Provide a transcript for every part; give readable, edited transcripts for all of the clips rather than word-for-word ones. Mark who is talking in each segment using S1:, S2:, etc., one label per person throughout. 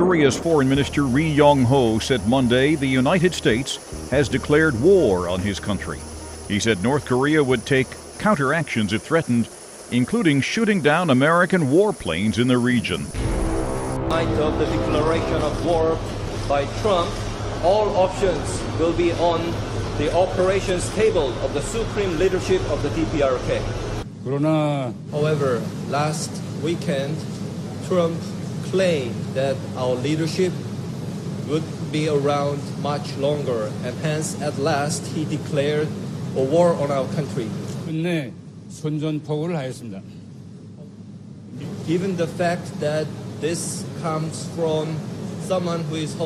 S1: Korea's Foreign Minister Ri Yong-ho said Monday the United States has declared war on his country. He said North Korea would take counteractions if threatened, including shooting down American warplanes in the region.
S2: In light of the declaration of war by Trump, all options will be on the operations table of the supreme leadership of the DPRK. However, last weekend, Trump claimed that our leadership would be around much longer, and hence, at last, he declared a war on our country. Given the fact that this comes from someone who is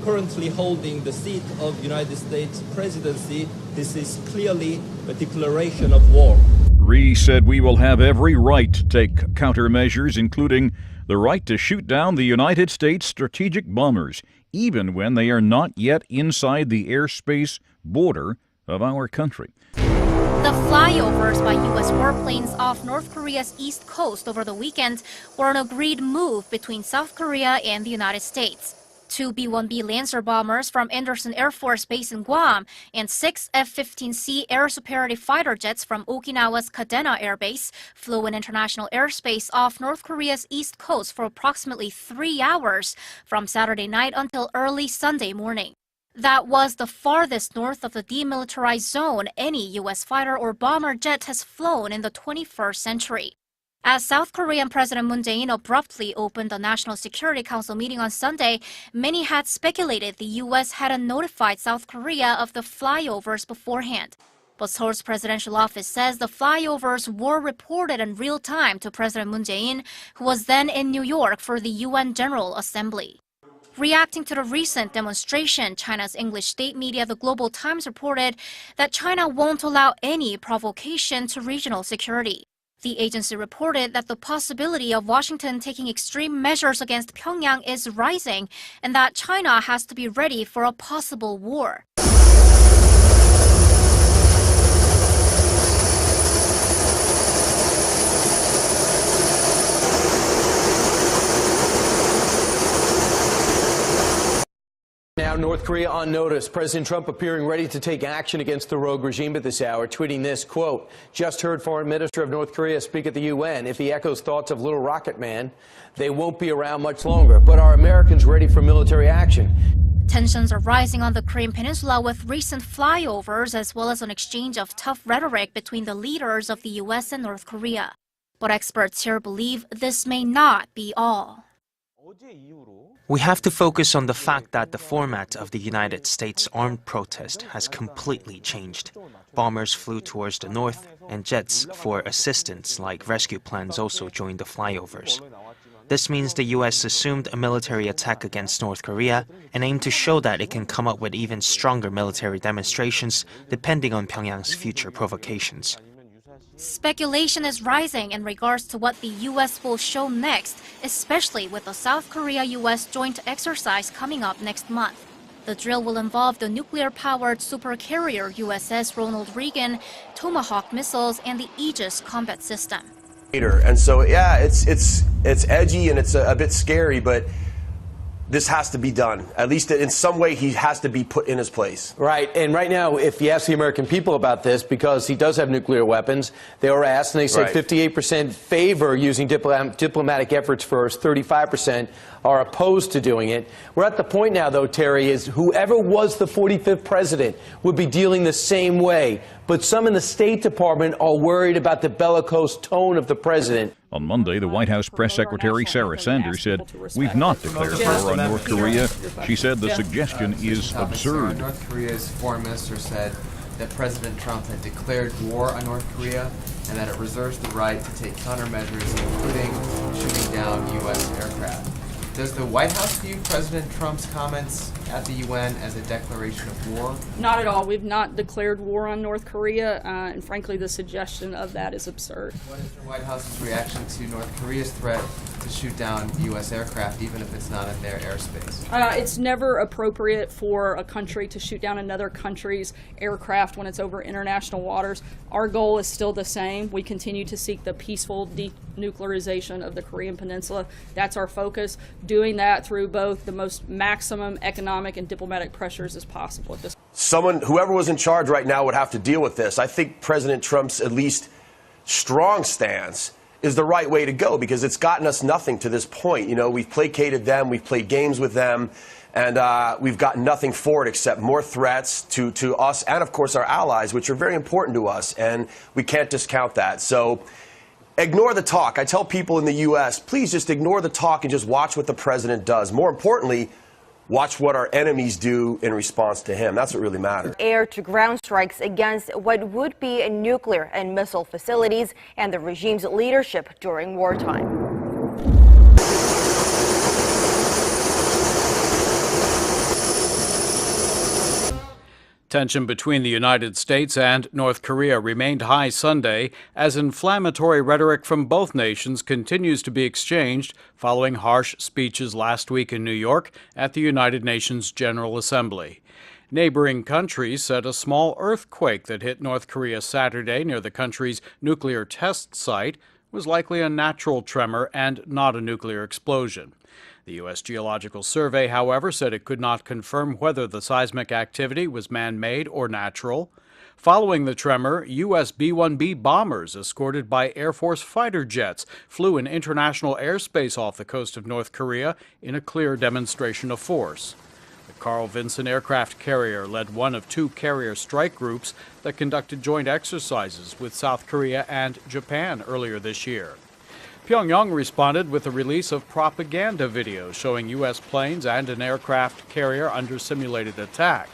S2: currently holding the seat of United States presidency, this is clearly a declaration of war.
S1: Ri said we will have every right to take countermeasures, including the right to shoot down the United States strategic bombers, even when they are not yet inside the airspace border of our country.
S3: The flyovers by U.S. warplanes off North Korea's east coast over the weekend were an agreed move between South Korea and the United States. 2 B-1B Lancer bombers from Andersen Air Force Base in Guam and 6 F-15C air superiority fighter jets from Okinawa's Kadena Air Base flew in international airspace off North Korea's east coast for approximately 3 hours from Saturday night until early Sunday morning. That was the farthest north of the demilitarized zone any U.S. fighter or bomber jet has flown in the 21st century. As South Korean President Moon Jae-in abruptly opened the National Security Council meeting on Sunday, many had speculated the U.S. hadn't notified South Korea of the flyovers beforehand. But Seoul's presidential office says the flyovers were reported in real time to President Moon Jae-in, who was then in New York for the UN General Assembly. Reacting to the recent demonstration, China's English state media The Global Times reported that China won't allow any provocation to regional security. The agency reported that the possibility of Washington taking extreme measures against Pyongyang is rising and that China has to be ready for a possible war.
S4: Now, North Korea on notice. President Trump appearing ready to take action against the rogue regime at this hour, tweeting this, quote, "Just heard Foreign Minister of North Korea speak at the UN. If he echoes thoughts of Little Rocket Man, they won't be around much longer. But are Americans ready for military action?"
S3: Tensions are rising on the Korean Peninsula with recent flyovers as well as an exchange of tough rhetoric between the leaders of the U.S. and North Korea. But experts here believe this may not be all.
S5: We have to focus on the fact that the format of the United States armed protest has completely changed. Bombers flew towards the north, and jets for assistance like rescue planes also joined the flyovers. This means the U.S. assumed a military attack against North Korea and aimed to show that it can come up with even stronger military demonstrations depending on Pyongyang's future provocations.
S3: Speculation is rising in regards to what the U.S. will show next, especially with the South Korea-U.S. joint exercise coming up next month. The drill will involve the nuclear-powered supercarrier USS Ronald Reagan, Tomahawk missiles, and the Aegis combat system.
S6: And so, yeah, it's edgy and it's a bit scary, but this has to be done. At least in some way, he has to be put in his place.
S4: Right. And right now, if you ask the American people about this, because he does have nuclear weapons, they were asked, and they said 58% favor using diplomatic efforts first, 35% are opposed to doing it. We're at the point now, though, Terry, is whoever was the 45th president would be dealing the same way. But some in the State Department are worried about the bellicose tone of the president.
S1: On Monday, the White House press secretary Sarah Sanders said, "We've not declared war on North Korea." She said the suggestion is absurd.
S7: North Korea's foreign minister said that President Trump had declared war on North Korea and that it reserves the right to take countermeasures, including shooting down U.S. aircraft. Does the White House view President Trump's comments at the UN as a declaration of war?
S8: Not at all. We've not declared war on North Korea, and frankly, the suggestion of that is absurd.
S7: What is the White House's reaction to North Korea's threat to shoot down U.S. aircraft, even if it's not in their airspace?
S8: It's never appropriate for a country to shoot down another country's aircraft when it's over international waters. Our goal is still the same. We continue to seek the peaceful denuclearization of the Korean Peninsula. That's our focus, doing that through both the most maximum economic and diplomatic pressures as possible at this point.
S6: Whoever was in charge right now would have to deal with this. I think President Trump's at least strong stance is the right way to go, because it's gotten us nothing to this point. You know, we've placated them, we've played games with them, and we've gotten nothing for it except more threats to us and, of course, our allies, which are very important to us, and we can't discount that. So ignore the talk. I tell people in the U.S., please just ignore the talk and just watch what the president does. More importantly, watch what our enemies do in response to him. That's what really matters.
S9: Air-to-ground strikes against what would be nuclear and missile facilities and the regime's leadership during wartime.
S10: Tension between the United States and North Korea remained high Sunday as inflammatory rhetoric from both nations continues to be exchanged following harsh speeches last week in New York at the United Nations General Assembly. Neighboring countries said a small earthquake that hit North Korea Saturday near the country's nuclear test site was likely a natural tremor and not a nuclear explosion. The U.S. Geological Survey, however, said it could not confirm whether the seismic activity was man-made or natural. Following the tremor, U.S. B-1B bombers escorted by Air Force fighter jets flew in international airspace off the coast of North Korea in a clear demonstration of force. The Carl Vinson aircraft carrier led one of two carrier strike groups that conducted joint exercises with South Korea and Japan earlier this year. Pyongyang responded with the release of propaganda videos showing U.S. planes and an aircraft carrier under simulated attack.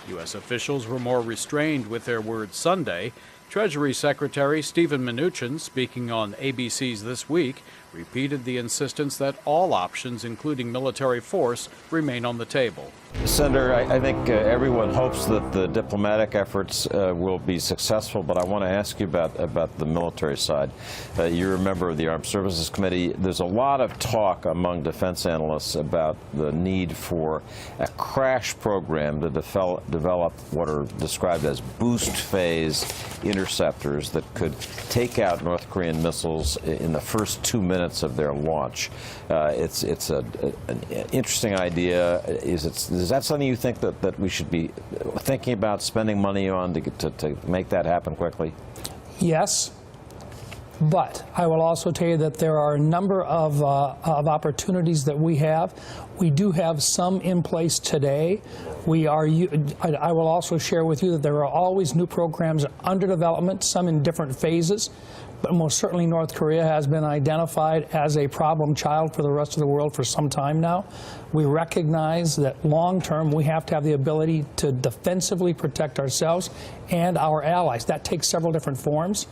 S10: U.S. officials were more restrained with their words Sunday. Treasury Secretary Steven Mnuchin, speaking on ABC's This Week, repeated the insistence that all options, including military force, remain on the table.
S11: Senator, I think everyone hopes that the diplomatic efforts will be successful, but I want to ask you about the military side. You're a member of the Armed Services Committee. There's a lot of talk among defense analysts about the need for a crash program to develop what are described as boost phase interceptors that could take out North Korean missiles in the first 2 minutes of their launch. It's an interesting idea. Is that something you think that we should be thinking about spending money on to make that happen quickly?
S12: Yes, but I will also tell you that there are a number of opportunities that we have. We do have some in place today. I will also share with you that there are always new programs under development, some in different phases. But most certainly North Korea has been identified as a problem child for the rest of the world for some time now. We recognize that long term we have to have the ability to defensively protect ourselves and our allies. That takes several different forms.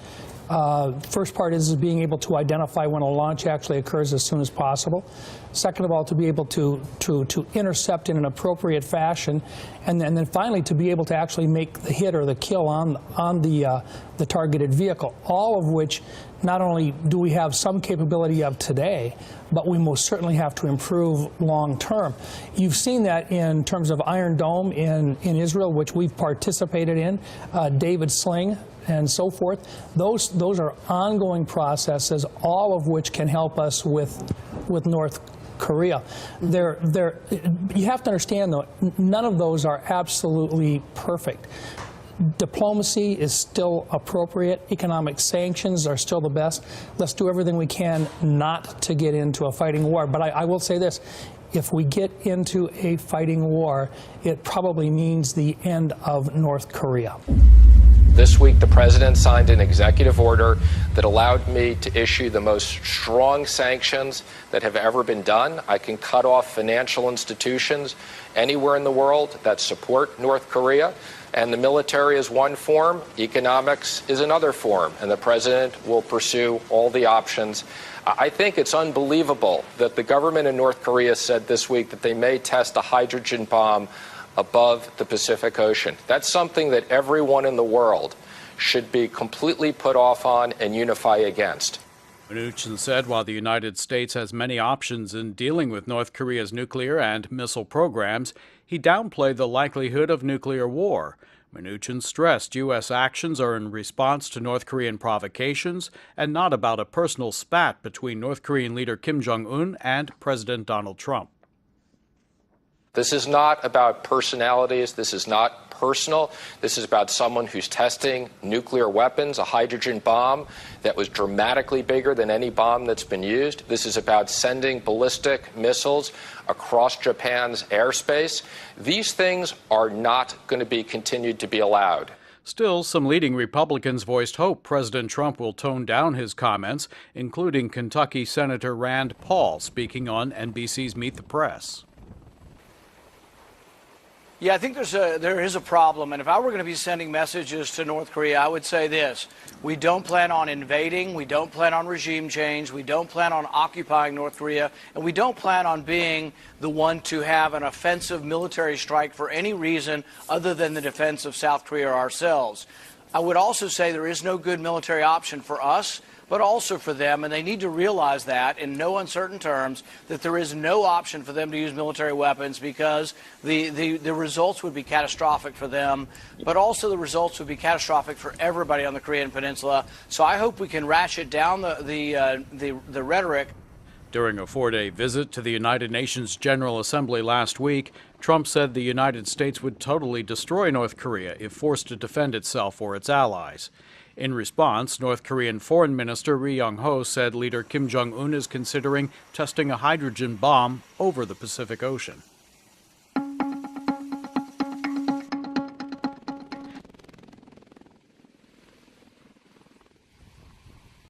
S12: First part is being able to identify when a launch actually occurs as soon as possible. Second of all, to be able to intercept in an appropriate fashion, and then finally to be able to actually make the hit or the kill on the targeted vehicle. All of which not only do we have some capability of today, but we most certainly have to improve long term. You've seen that in terms of Iron Dome in Israel, which we've participated in, David Sling, and so forth. Those are ongoing processes, all of which can help us with North Korea. You have to understand, though, none of those are absolutely perfect. Diplomacy is still appropriate. Economic sanctions are still the best. Let's do everything we can not to get into a fighting war. But I will say this. If we get into a fighting war, it probably means the end of North Korea.
S13: This week, the president signed an executive order that allowed me to issue the most strong sanctions that have ever been done. I can cut off financial institutions anywhere in the world that support North Korea. And the military is one form, economics is another form, and the president will pursue all the options. I think it's unbelievable that the government in North Korea said this week that they may test a hydrogen bomb above the Pacific Ocean. That's something that everyone in the world should be completely put off on and unify against.
S10: Mnuchin said while the United States has many options in dealing with North Korea's nuclear and missile programs, he downplayed the likelihood of nuclear war. Mnuchin stressed U.S. actions are in response to North Korean provocations and not about a personal spat between North Korean leader Kim Jong-un and President Donald Trump.
S13: This is not about personalities. This is not personal. This is about someone who's testing nuclear weapons, a hydrogen bomb that was dramatically bigger than any bomb that's been used. This is about sending ballistic missiles across Japan's airspace. These things are not going to be continued to be allowed.
S10: Still, some leading Republicans voiced hope President Trump will tone down his comments, including Kentucky Senator Rand Paul speaking on NBC's Meet the Press.
S14: Yeah, I think there is a problem, and if I were going to be sending messages to North Korea, I would say this. We don't plan on invading, we don't plan on regime change, we don't plan on occupying North Korea, and we don't plan on being the one to have an offensive military strike for any reason other than the defense of South Korea ourselves. I would also say there is no good military option for us, but also for them, and they need to realize that in no uncertain terms that there is no option for them to use military weapons because the results would be catastrophic for them, but also the results would be catastrophic for everybody on the Korean Peninsula. So I hope we can ratchet down the rhetoric.
S10: During a 4-day visit to the United Nations General Assembly last week, Trump said the United States would totally destroy North Korea if forced to defend itself or its allies. In response, North Korean Foreign Minister Ri Yong-ho said leader Kim Jong-un is considering testing a hydrogen bomb over the Pacific Ocean.